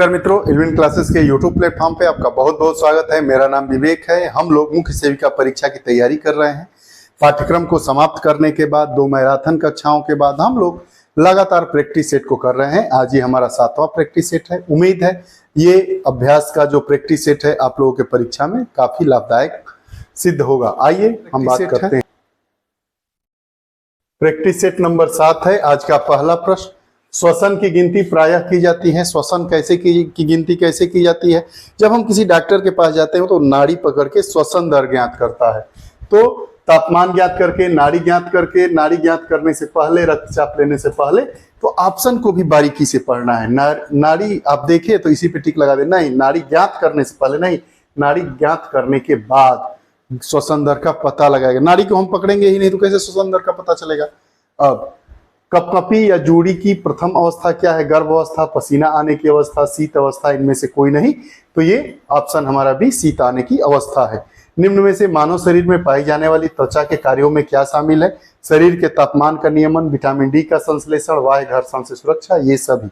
नमस्कार मित्रों, इल्विन क्लासेस के यूट्यूब प्लेटफॉर्म पे आपका बहुत बहुत स्वागत है। मेरा नाम विवेक है। हम लोग मुख्य सेविका परीक्षा की तैयारी कर रहे हैं। पाठ्यक्रम को समाप्त करने के बाद 2 मैराथन कक्षाओं के बाद हम लोग लगातार प्रैक्टिस सेट को कर रहे हैं। आज ये हमारा 7वां प्रैक्टिस सेट है। उम्मीद है ये अभ्यास का जो प्रैक्टिस सेट है आप लोगों के परीक्षा में काफी लाभदायक सिद्ध होगा। आइए हम बात करते हैं। प्रैक्टिस सेट नंबर 7 है। आज का पहला प्रश्न, श्वसन की गिनती प्रायः की जाती है। श्वसन कैसे की गिनती कैसे की जाती है? जब हम किसी डॉक्टर के पास जाते हैं तो नाड़ी पकड़ के श्वसन दर ज्ञात करता है। तो तापमान ज्ञात करके, नाड़ी ज्ञात करके, नाड़ी ज्ञात करने से पहले, रक्तचाप लेने से पहले तो ऑप्शन को भी बारीकी से पढ़ना है। नाड़ी आप देखिए तो इसी पे टिक लगा दे। नहीं, नाड़ी ज्ञात करने से पहले नहीं, नाड़ी ज्ञात करने के बाद श्वसन दर का पता लगाएगा। नाड़ी को हम पकड़ेंगे ही नहीं तो कैसे श्वसन दर का पता चलेगा? अब कपकपी या जूड़ी की प्रथम अवस्था क्या है? गर्भ अवस्था, पसीना आने की अवस्था, शीत अवस्था, इनमें से कोई नहीं। तो ये ऑप्शन हमारा भी शीत आने की अवस्था है। निम्न में से मानव शरीर में पाई जाने वाली त्वचा के कार्यों में क्या शामिल है? शरीर के तापमान का नियमन, विटामिन डी का संश्लेषण, बाह्य घर्षण से सुरक्षा, ये सभी।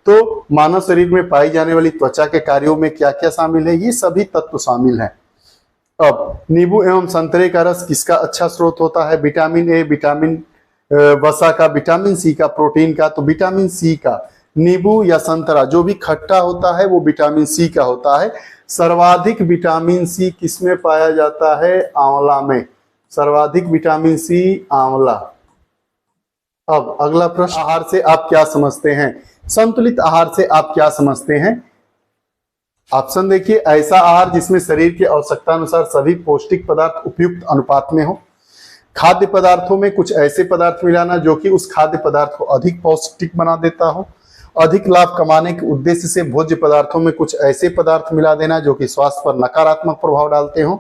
तो मानव शरीर में पाई जाने वाली त्वचा के कार्यों में क्या क्या शामिल है? ये सभी तत्व शामिल है। अब नींबू एवं संतरे का रस किसका अच्छा स्रोत होता है? विटामिन ए, विटामिन वसा का, विटामिन सी का, प्रोटीन का। तो विटामिन सी का। नींबू या संतरा जो भी खट्टा होता है वो विटामिन सी का होता है। सर्वाधिक विटामिन सी किसमें पाया जाता है? आंवला में। सर्वाधिक विटामिन सी आंवला। अब अगला प्रश्न, आहार से आप क्या समझते हैं? संतुलित आहार से आप क्या समझते हैं? ऑप्शन देखिए, ऐसा आहार जिसमें शरीर की आवश्यकता अनुसार सभी पौष्टिक पदार्थ उपयुक्त अनुपात में हो। खाद्य पदार्थों में कुछ ऐसे पदार्थ मिलाना जो कि उस खाद्य पदार्थ को अधिक पौष्टिक बना देता हो। अधिक लाभ कमाने के उद्देश्य से भोज्य पदार्थों में कुछ ऐसे पदार्थ मिला देना जो कि स्वास्थ्य पर नकारात्मक प्रभाव डालते हो।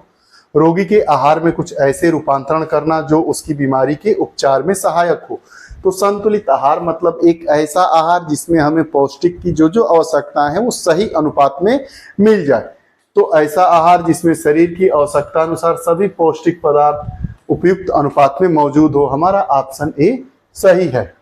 रोगी के आहार में कुछ ऐसे रूपांतरण करना जो उसकी बीमारी के उपचार में सहायक हो। तो संतुलित आहार मतलब एक ऐसा आहार जिसमें हमें पौष्टिक की जो जो आवश्यकता है वो सही अनुपात में मिल जाए। तो ऐसा आहार जिसमें शरीर की आवश्यकता अनुसार सभी पौष्टिक पदार्थ उपयुक्त अनुपात में मौजूद हो। हमारा ऑप्शन ए सही है।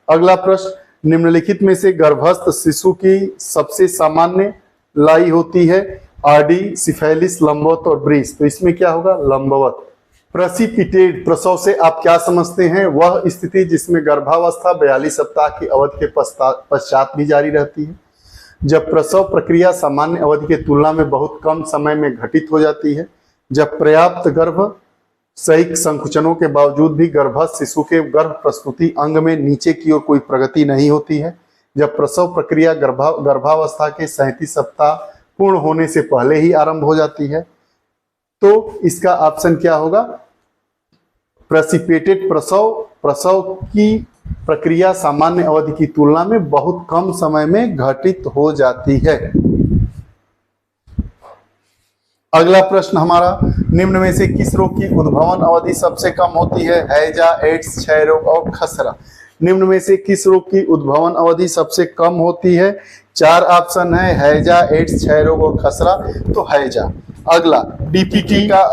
अगला प्रश्न, निम्नलिखित में से गर्भस्थ शिशु की सबसे सामान्य लाई होती है? आरडी, सिफेलिस, लंबवत और ब्रीस। तो इसमें क्या होगा? लंबवत। प्रेसिपिटेट, प्रसव से आप क्या समझते हैं? वह स्थिति जिसमें गर्भावस्था 42 सप्ताह की अवधि के पश्चात भी जारी रहती है, जब प्रसव प्रक्रिया सामान्य अवधि की तुलना में बहुत कम समय में घटित हो जाती है, जब पर्याप्त गर्भ सही संकुचनों के बावजूद भी गर्भस्थ शिशु के गर्भ प्रस्तुति अंग में नीचे की ओर कोई प्रगति नहीं होती है, जब प्रसव प्रक्रिया गर्भावस्था के 37 सप्ताह पूर्ण होने से पहले ही आरंभ हो जाती है। तो इसका ऑप्शन क्या होगा? प्रेसिपिटेट प्रसव। प्रसव की प्रक्रिया सामान्य अवधि की तुलना में बहुत कम समय में घटित हो जाती है। अगला प्रश्न हमारा, निम्न में से किस रोग की उद्भवन अवधि सबसे कम होती है? हैजा, एड्स, क्षय रोग और खसरा। निम्न में से किस रोग की उद्भवन अवधि सबसे कम होती है? 4 ऑप्शन है, हैजा, एड्स, क्षय रोग और खसरा। तो हैजा। अगला, डीपीटी का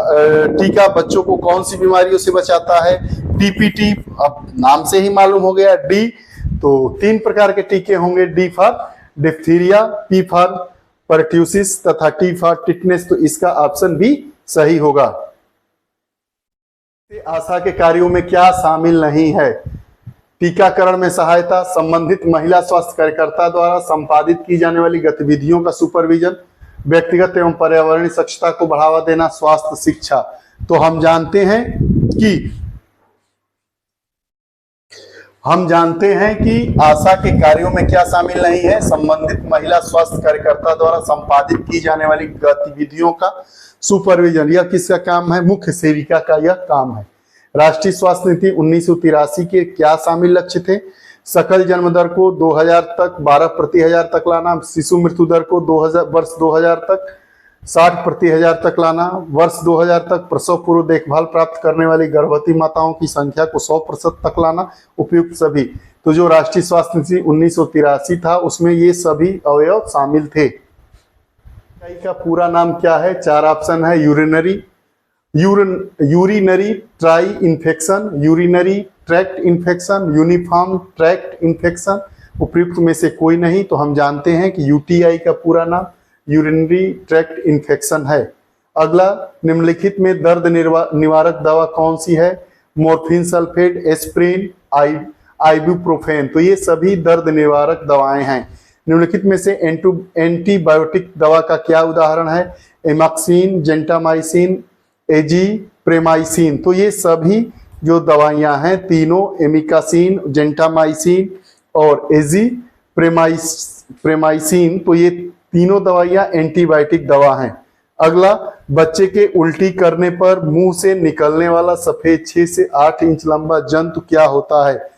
टीका बच्चों को कौन सी बीमारियों से बचाता है? डीपीटी, अब नाम से ही मालूम हो गया। डी, तो 3 प्रकार के टीके होंगे। D for diphtheria, P for pertussis तथा टी फॉर टिटनेस। तो इसका ऑप्शन भी सही होगा। आशा के कार्यों में क्या शामिल नहीं है? टीकाकरण में सहायता, संबंधित महिला स्वास्थ्य कार्यकर्ता द्वारा संपादित की जाने वाली गतिविधियों का सुपरविजन, व्यक्तिगत एवं पर्यावरणीय स्वच्छता को बढ़ावा देना, स्वास्थ्य शिक्षा। तो हम जानते हैं कि आशा के कार्यों में क्या शामिल नहीं है? संबंधित महिला स्वास्थ्य कार्यकर्ता द्वारा संपादित की जाने वाली गतिविधियों का सुपरविजन। यह किसका काम है? मुख्य सेविका का यह काम है। राष्ट्रीय स्वास्थ्य नीति 1983 के क्या शामिल लक्ष्य थे? सकल जन्म दर को 2000 तक 12 प्रति हजार तक लाना, शिशु मृत्यु दर को वर्ष 2000 तक 60 प्रति हजार तक लाना, वर्ष 2000 तक प्रसव पूर्व देखभाल प्राप्त करने वाली गर्भवती माताओं की संख्या को 100% तक लाना, उपयुक्त सभी। तो जो राष्ट्रीय स्वास्थ्य नीति 1983 था उसमें ये सभी अवयव शामिल थे। का पूरा नाम क्या है? 4 ऑप्शन है, urinary try infection, urinary tract infection, uniform tract infection, उपयुक्त में से कोई नहीं, तो हम जानते हैं कि यूटीआई का पूरा नाम यूरिनरी ट्रैक्ट इन्फेक्शन है। अगला, निम्नलिखित में दर्द निवारक दवा कौन सी है? Morphine sulphate, aspirin, ibuprofen. तो ये सभी दर्द निवारक दवाएं हैं। निम्नलिखित में से एंटीबायोटिक दवा का क्या उदाहरण है? एमॉक्सिन, जेंटामाइसिन, एजीप्रेमाइसिन। तो ये सभी जो दवाइयां हैं तीनों, एमिकासिन, जेंटामाइसिन और एजीप्रेमाइसिन, तो ये तीनों दवाइयां एंटीबायोटिक दवा हैं। अगला, बच्चे के उल्टी करने पर मुंह से निकलने वाला सफेद 6 से 8 इंच लंबा जंतु क्या होता है?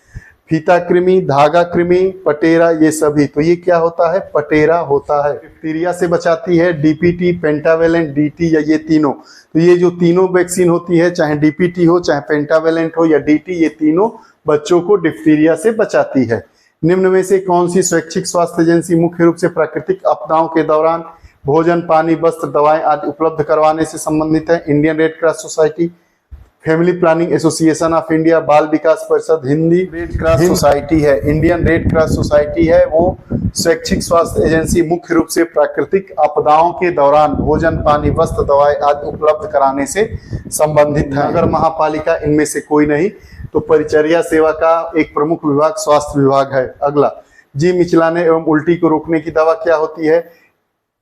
फीता कृमि, धागा कृमि, पटेरा, ये सभी। तो ये क्या होता है? पटेरा होता है। डिप्थीरिया से बचाती है डीपीटी, पेंटावेलेंट, डीटी या ये तीनों। तो ये जो तीनों वैक्सीन होती है, चाहे डीपीटी हो, चाहे पेंटावेलेंट हो या डीटी, ये तीनों बच्चों को डिप्थीरिया से बचाती है। निम्न में से कौन सी स्वैच्छिक स्वास्थ्य एजेंसी मुख्य रूप से प्राकृतिक आपदाओं के दौरान भोजन, पानी, वस्त्र, दवाएं आदि उपलब्ध करवाने से संबंधित है? Indian red cross society, family planning association of India, बाल विकास परिषद, हिंदी रेड क्रॉस सोसाइटी है। इंडियन रेड क्रॉस सोसाइटी है वो स्वैच्छिक स्वास्थ्य एजेंसी मुख्य रूप से प्राकृतिक आपदाओं के दौरान भोजन, पानी, वस्त्र, दवाएं आदि उपलब्ध कराने से संबंधित है। अगर महापालिका इनमें से कोई नहीं, तो परिचर्या सेवा का एक प्रमुख विभाग स्वास्थ्य विभाग है। अगला, जी मिचलाने एवं उल्टी को रोकने की दवा क्या होती है?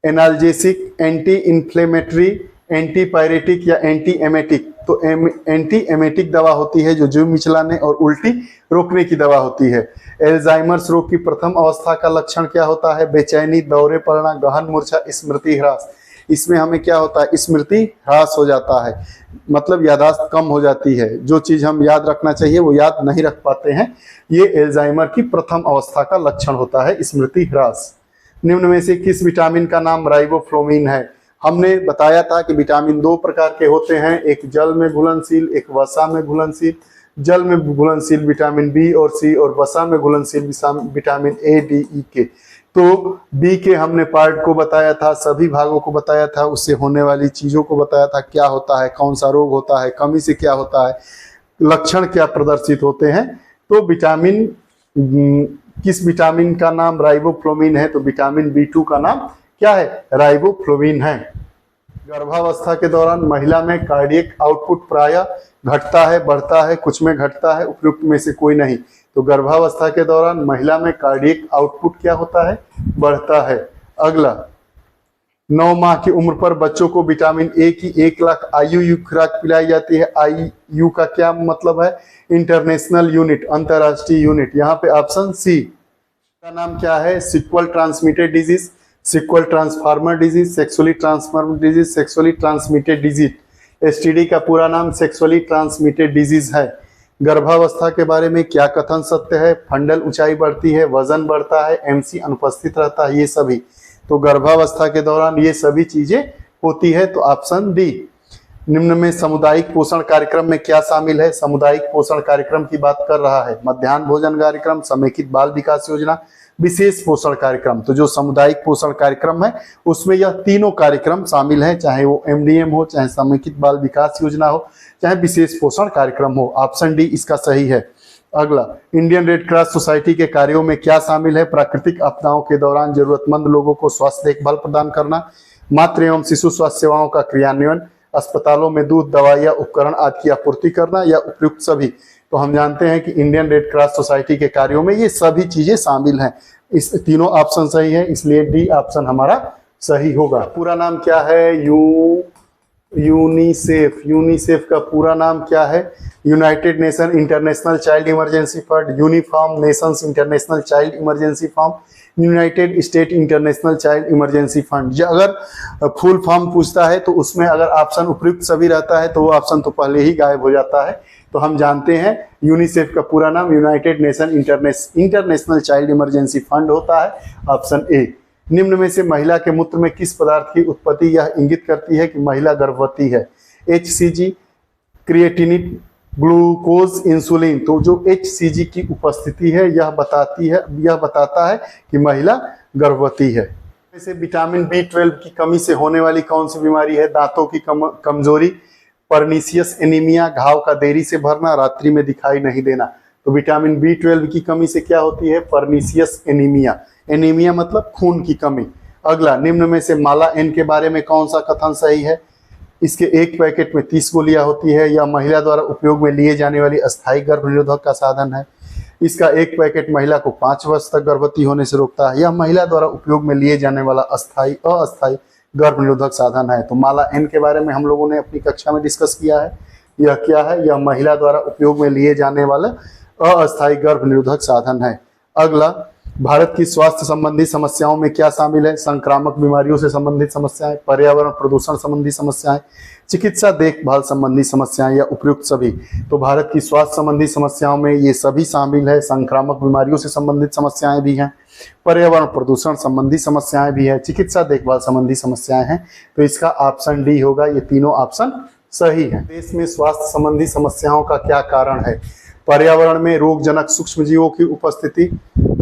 एनाल्जेसिक, एंटी इन्फ्लेमेटरी, एंटीपायरेटिक या एंटी एमेटिक। तो एंटी एमेटिक दवा होती है जो जी मिचलाने और उल्टी रोकने की दवा होती है। एल्जाइमर्स रोग की प्रथम अवस्था का लक्षण क्या होता है? बेचैनी, दौरे पड़ना, गहन मूर्छा, स्मृति ह्रास। इसमें हमें क्या होता है? स्मृति ह्रास हो जाता है, मतलब याददाश्त कम हो जाती है। जो चीज हम याद रखना चाहिए वो याद नहीं रख पाते हैं। ये एल्जाइमर की प्रथम अवस्था का लक्षण होता है, स्मृति ह्रास। निम्न में से किस विटामिन का नाम राइबोफ्लोविन है? हमने बताया था कि विटामिन 2 प्रकार के होते हैं, एक जल में घुलनशील, एक वसा में घुलनशील। जल में घुलनशील विटामिन बी और सी, और वसा में घुलनशील विटामिन ए, डी, ई के। तो बी के हमने पार्ट को बताया था, सभी भागों को बताया था, उससे होने वाली चीजों को बताया था, क्या होता है, कौन सा रोग होता है, कमी से क्या होता है, लक्षण क्या प्रदर्शित होते हैं। तो विटामिन, किस विटामिन का नाम राइबोफ्लोविन है? तो विटामिन B2 का नाम क्या है? राइबोफ्लोविन है। गर्भावस्था के दौरान महिला में कार्डियक आउटपुट प्रायः घटता है, बढ़ता है, कुछ में घटता है, उपयुक्त में से कोई नहीं। तो गर्भावस्था के दौरान महिला में कार्डियक आउटपुट क्या होता है? बढ़ता है। अगला, 9 माह की उम्र पर बच्चों को विटामिन ए की 1 लाख IU खुराक पिलाई जाती है। IU का क्या मतलब है? इंटरनेशनल यूनिट, अंतरराष्ट्रीय यूनिट। यहाँ पे ऑप्शन सी का नाम क्या है? Sexual transmitted disease, sexual transformer disease, sexually transformer disease, sexually transmitted disease. STD का पूरा नाम सेक्सुअली ट्रांसमिटेड डिजीज है। गर्भावस्था के बारे में क्या कथन सत्य है? फंडल ऊंचाई बढ़ती है, वजन बढ़ता है, MC अनुपस्थित रहता है, ये सभी। तो गर्भावस्था के दौरान ये सभी चीजें होती है, तो ऑप्शन डी। निम्न में सामुदायिक पोषण कार्यक्रम में क्या शामिल है? सामुदायिक पोषण कार्यक्रम की बात कर रहा है। मध्याह्न भोजन कार्यक्रम, समेकित बाल विकास योजना, विशेष पोषण कार्यक्रम। तो जो सामुदायिक पोषण कार्यक्रम है उसमें यह तीनों कार्यक्रम शामिल हैं, चाहे वो MDM हो, चाहे समेकित बाल विकास योजना हो, चाहे विशेष पोषण कार्यक्रम हो। ऑप्शन डी इसका सही है। अगला, इंडियन रेड क्रॉस सोसाइटी के कार्यों में क्या शामिल है? प्राकृतिक आपदाओं के दौरान जरूरतमंद लोगों को स्वास्थ्य देखभाल प्रदान करना, मातृ एवं शिशु स्वास्थ्य सेवाओं का क्रियान्वयन, अस्पतालों में दूध, दवाइयाँ, उपकरण आदि की आपूर्ति करना, या उपयुक्त सभी। तो हम जानते हैं कि इंडियन रेड क्रॉस सोसाइटी के कार्यों में ये सभी चीजें शामिल हैं। इस तीनों ऑप्शन सही है, इसलिए डी ऑप्शन हमारा सही होगा। पूरा नाम क्या है? यूनिसेफ। यूनिसेफ का पूरा नाम क्या है? United nation international child emergency fund, uniform Nations international child emergency fund, United state international child emergency fund. अगर फुल फॉर्म पूछता है तो उसमें अगर ऑप्शन उपयुक्त सभी रहता है तो वो ऑप्शन तो पहले ही गायब हो जाता है। तो हम जानते हैं यूनिसेफ का पूरा नाम United nation international child emergency fund होता है, ऑप्शन ए। निम्न में से महिला के मूत्र में किस पदार्थ की उत्पत्ति यह इंगित करती है कि महिला गर्भवती है? HCG, creatinine, glucose, insulin. तो जो HCG की उपस्थिति है यह बताता है कि महिला गर्भवती है। जैसे विटामिन B12 की कमी से होने वाली कौन सी बीमारी है? दांतों की कमजोरी, परनीसियस एनीमिया, घाव का देरी से भरना, रात्रि में दिखाई नहीं देना। तो विटामिन B12 की कमी से क्या होती है? Pernicious anaemia. एनीमिया मतलब खून की कमी। अगला, निम्न में से माला N के बारे में कौन सा कथन सही है? इसके एक पैकेट में 30 गोलियां होती है। यह महिला द्वारा उपयोग में लिए जाने वाली अस्थायी गर्भ निरोधक का साधन है। इसका एक पैकेट महिला को 5 वर्ष तक गर्भवती होने से रोकता है। यह महिला द्वारा उपयोग में लिए जाने वाला अस्थायी गर्भ निरोधक साधन है। तो माला N के बारे में हम लोगों ने अपनी कक्षा में डिस्कस किया है। यह क्या है? यह महिला द्वारा उपयोग में लिए जाने वाला अस्थायी गर्भ निरोधक साधन है। अगला, भारत की स्वास्थ्य संबंधी समस्याओं में क्या शामिल है? संक्रामक बीमारियों से संबंधित समस्याएं, पर्यावरण प्रदूषण संबंधी समस्याएं, चिकित्सा देखभाल संबंधी समस्याएं या उपयुक्त सभी। तो भारत की स्वास्थ्य संबंधी समस्याओं में ये सभी शामिल है। संक्रामक बीमारियों से संबंधित समस्याएं भी हैं, पर्यावरण प्रदूषण संबंधी समस्याएं भी है, चिकित्सा देखभाल संबंधी समस्याएं हैं। तो इसका ऑप्शन डी होगा। ये तीनों ऑप्शन सही है। देश में स्वास्थ्य संबंधी समस्याओं का क्या कारण है? पर्यावरण में रोगजनक सूक्ष्मजीवों की उपस्थिति,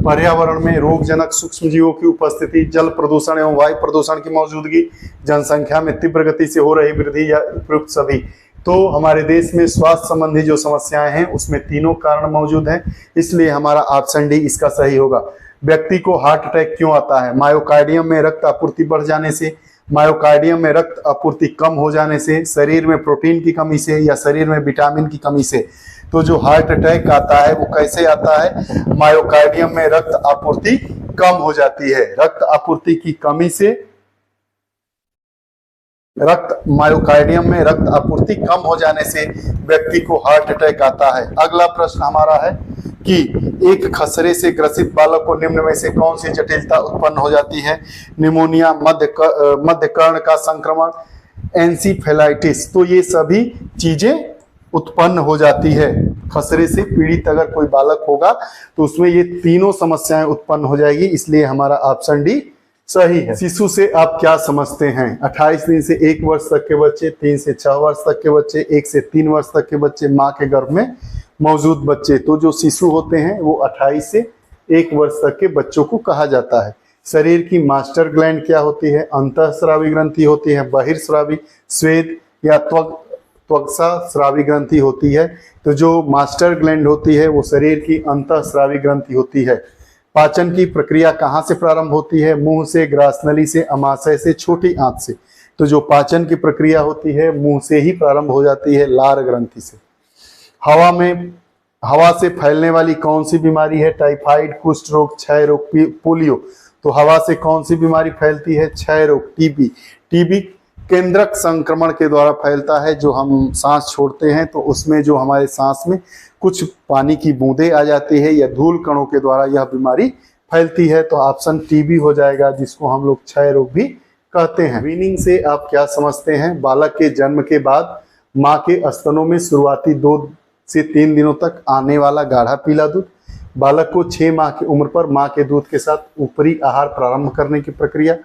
पर्यावरण में रोगजनक सूक्ष्मजीवों की उपस्थिति, जल प्रदूषण एवं वायु प्रदूषण की मौजूदगी, जनसंख्या में तीव्र गति से हो रही वृद्धि या उपयुक्त सभी। तो हमारे देश में स्वास्थ्य संबंधी जो समस्याएं हैं उसमें तीनों कारण मौजूद हैं, इसलिए हमारा ऑप्शन डी इसका सही होगा। व्यक्ति को हार्ट अटैक क्यों आता है? मायोकार्डियम में रक्त आपूर्ति बढ़ जाने से, मायोकार्डियम में रक्त आपूर्ति कम हो जाने से, शरीर में प्रोटीन की कमी से या शरीर में विटामिन की कमी से। तो जो हार्ट अटैक आता है वो कैसे आता है? मायोकार्डियम में रक्त आपूर्ति कम हो जाती है। रक्त आपूर्ति की कमी से मायोकार्डियम में रक्त आपूर्ति कम हो जाने से व्यक्ति को हार्ट अटैक आता है। अगला प्रश्न हमारा है कि एक खसरे से ग्रसित बालक को निम्न में से कौन सी जटिलता उत्पन्न हो जाती है? निमोनिया, मध्य कर्ण का संक्रमण, एंसीफेलाइटिस। तो ये सभी चीजें उत्पन्न हो जाती है। खसरे से पीड़ित अगर कोई बालक होगा तो उसमें ये तीनों समस्याएं उत्पन्न हो जाएगी, इसलिए हमारा ऑप्शन डी सही है। शिशु से आप क्या समझते हैं? 28 दिन से 1 वर्ष तक के बच्चे, 3 से 6 वर्ष तक के बच्चे, 1 से 3 वर्ष तक के बच्चे, माँ के गर्भ में मौजूद बच्चे। तो जो शिशु होते हैं वो 28 से 1 वर्ष तक के बच्चों को कहा जाता है। शरीर की मास्टर ग्लैंड क्या होती है? अंतःस्रावी ग्रंथि होती है, बहिर्स्रावी, स्वेद या त्वचा स्रावी ग्रंथि होती है। तो जो मास्टर ग्लैंड होती है वो शरीर की अंतःस्रावी ग्रंथि होती है। पाचन की प्रक्रिया कहाँ से प्रारंभ होती है? मुंह से, ग्रासनली से, अमाशय से, छोटी आंत से। तो जो पाचन की प्रक्रिया होती है मुंह से ही प्रारंभ हो जाती है, लार ग्रंथि से। हवा से फैलने वाली कौन सी बीमारी है? टाइफाइड, कुष्ठ रोग, क्षय रोग, पोलियो। तो हवा से कौन सी बीमारी फैलती है? क्षय रोग, टीबी। टीबी केंद्रक संक्रमण के द्वारा फैलता है। जो हम सांस छोड़ते हैं तो उसमें जो हमारे सांस में कुछ पानी की बूंदें आ जाती है या धूल कणों के द्वारा यह बीमारी फैलती है। तो ऑप्शन टीबी हो जाएगा, जिसको हम लोग क्षय रोग भी कहते हैं। वीनिंग से आप क्या समझते हैं? बालक के जन्म के बाद माँ के स्तनों में शुरुआती 2 से 3 दिनों तक आने वाला गाढ़ा पीला दूध। बालक को 6 माह की उम्र पर माँ के दूध के साथ ऊपरी आहार प्रारंभ करने की प्रक्रिया।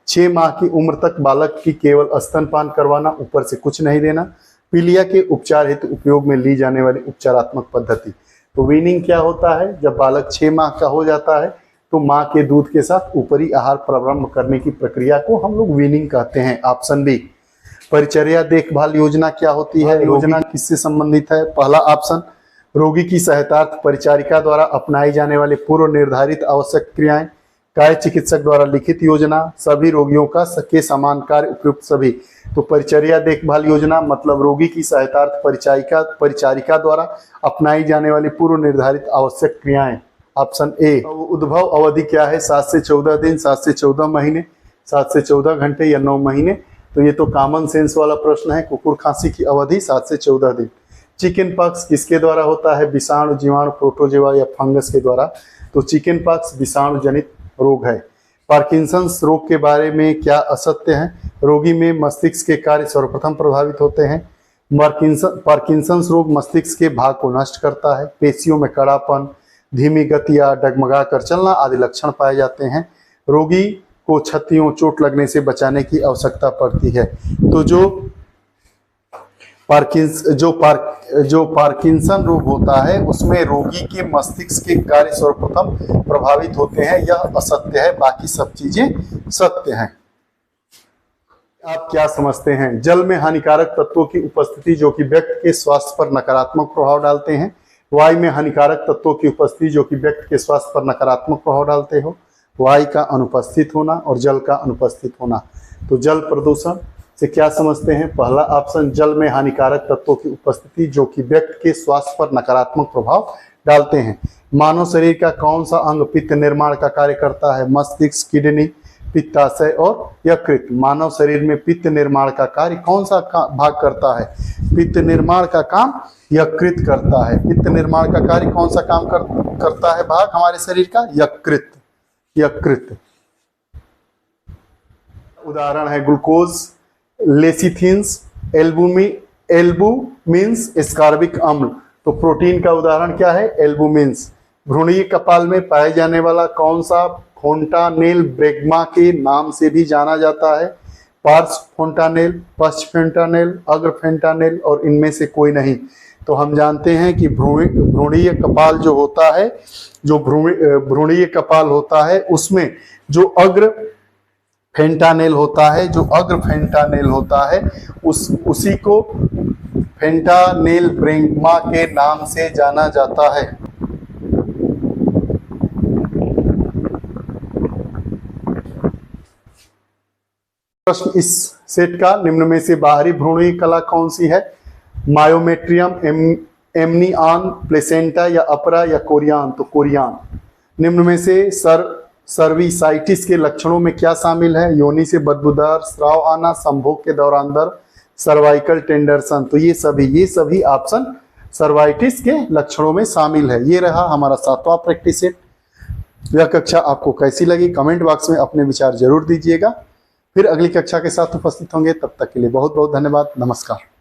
6 माह की उम्र तक बालक की केवल स्तनपान करवाना, ऊपर से कुछ नहीं देना। पीलिया के उपचार हेतु उपयोग में ली जाने वाली उपचारात्मक पद्धति। तो वीनिंग क्या होता है? जब बालक 6 माह का हो जाता है तो माँ के दूध के साथ ऊपरी आहार प्रारंभ करने की प्रक्रिया को हम लोग वीनिंग कहते हैं। Option B. परिचर्या देखभाल योजना क्या होती है? योजना किससे संबंधित है? पहला ऑप्शन, रोगी की सहायतार्थ परिचारिका द्वारा अपनाई जाने वाले पूर्व निर्धारित आवश्यक क्रियाएं, काय चिकित्सक द्वारा लिखित योजना, सभी रोगियों का के समान कार्य, उपयुक्त सभी। तो परिचर्या देखभाल योजना मतलब रोगी की सहायतार्थ परिचारिका द्वारा अपनाई जाने वाली पूर्व निर्धारित आवश्यक क्रियाएं। Option A. उद्भव अवधि क्या है? 7 से 14 दिन, 7 से 14 महीने, 7 से 14 घंटे या 9 महीने। तो ये तो कॉमन सेंस वाला प्रश्न है। कुकुर खांसी की अवधि 7 से 14 दिन। चिकन पॉक्स किसके द्वारा होता है? विषाणु, जीवाणु, प्रोटोजोआ या फंगस के द्वारा। तो चिकन पॉक्स विषाणु जनित रोग है। पार्किंसंस रोग के बारे में क्या असत्य है? रोगी में मस्तिष्क के कार्य सर्वप्रथम प्रभावित होते हैं। पार्किंसंस रोग मस्तिष्क के भाग को नष्ट करता है। पेशियों में कड़ापन, धीमी गति या डगमगा कर चलना आदि लक्षण पाए जाते हैं। रोगी को क्षतियों, चोट लगने से बचाने की आवश्यकता पड़ती है। तो जो पार्किंसन रोग होता है उसमें रोगी के मस्तिष्क के कार्य सर्वप्रथम प्रभावित होते हैं। यह असत्य है, बाकी सब चीजें सत्य हैं। आप क्या समझते हैं? जल में हानिकारक तत्वों की उपस्थिति जो कि व्यक्ति के स्वास्थ्य पर नकारात्मक प्रभाव डालते हैं। वायु में हानिकारक तत्वों की उपस्थिति जो कि व्यक्ति के स्वास्थ्य पर नकारात्मक प्रभाव डालते हो, वायु का अनुपस्थित होना और जल का अनुपस्थित होना। तो जल प्रदूषण से क्या समझते हैं? पहला ऑप्शन, जल में हानिकारक तत्वों की उपस्थिति जो कि व्यक्ति के स्वास्थ्य पर नकारात्मक प्रभाव डालते हैं। मानव शरीर का कौन सा अंग पित्त निर्माण का कार्य करता है? मस्तिष्क, किडनी, पित्ताशय और यकृत। मानव शरीर में पित्त निर्माण का कार्य कौन सा भाग करता है? पित्त निर्माण का काम यकृत करता है। पित्त निर्माण का कार्य कौन सा काम करता है भाग हमारे शरीर का? यकृत। यकृत। उदाहरण है ग्लूकोज, लेसिथिन्स, एल्बुमिन्स, एस्कॉर्बिक अम्ल। तो प्रोटीन का उदाहरण क्या है? एल्बुमिन्स। भ्रूणीय कपाल में पाए जाने वाला कौन सा फोंटानेल ब्रेग्मा के नाम से भी जाना जाता है? पार्श्व फोंटानेल, पश्च फोंटानेल, अग्र फोंटानेल और इनमें से कोई नहीं। तो हम जानते हैं कि भ्रूणीय कपाल जो होता है, जो भ्रूणीय कपाल होता है उसमें जो अग्र फेंटानेल होता है, जो अग्र फेंटानेल होता है उसी को फेंटानेल ब्रेग्मा के नाम से जाना जाता है। प्रश्न इस सेट का, निम्न में से बाहरी भ्रूणीय कला कौन सी है? मायोमेट्रियम, एमनियन, प्लेसेंटा या अपरा या कोरियन। तो कोरियन। निम्न में से सर्विसाइटिस के लक्षणों में क्या शामिल है? योनि से बदबूदार स्राव आना, संभोग के दौरान दर्द, सर्वाइकल टेंडरसन। तो ये सभी ऑप्शन सर्वाइटिस के लक्षणों में शामिल है। ये रहा हमारा 7वां प्रैक्टिस सेट। यह कक्षा आपको कैसी लगी कमेंट बॉक्स में अपने विचार जरूर दीजिएगा। फिर अगली कक्षा के साथ उपस्थित होंगे, तब तक के लिए बहुत बहुत धन्यवाद। नमस्कार।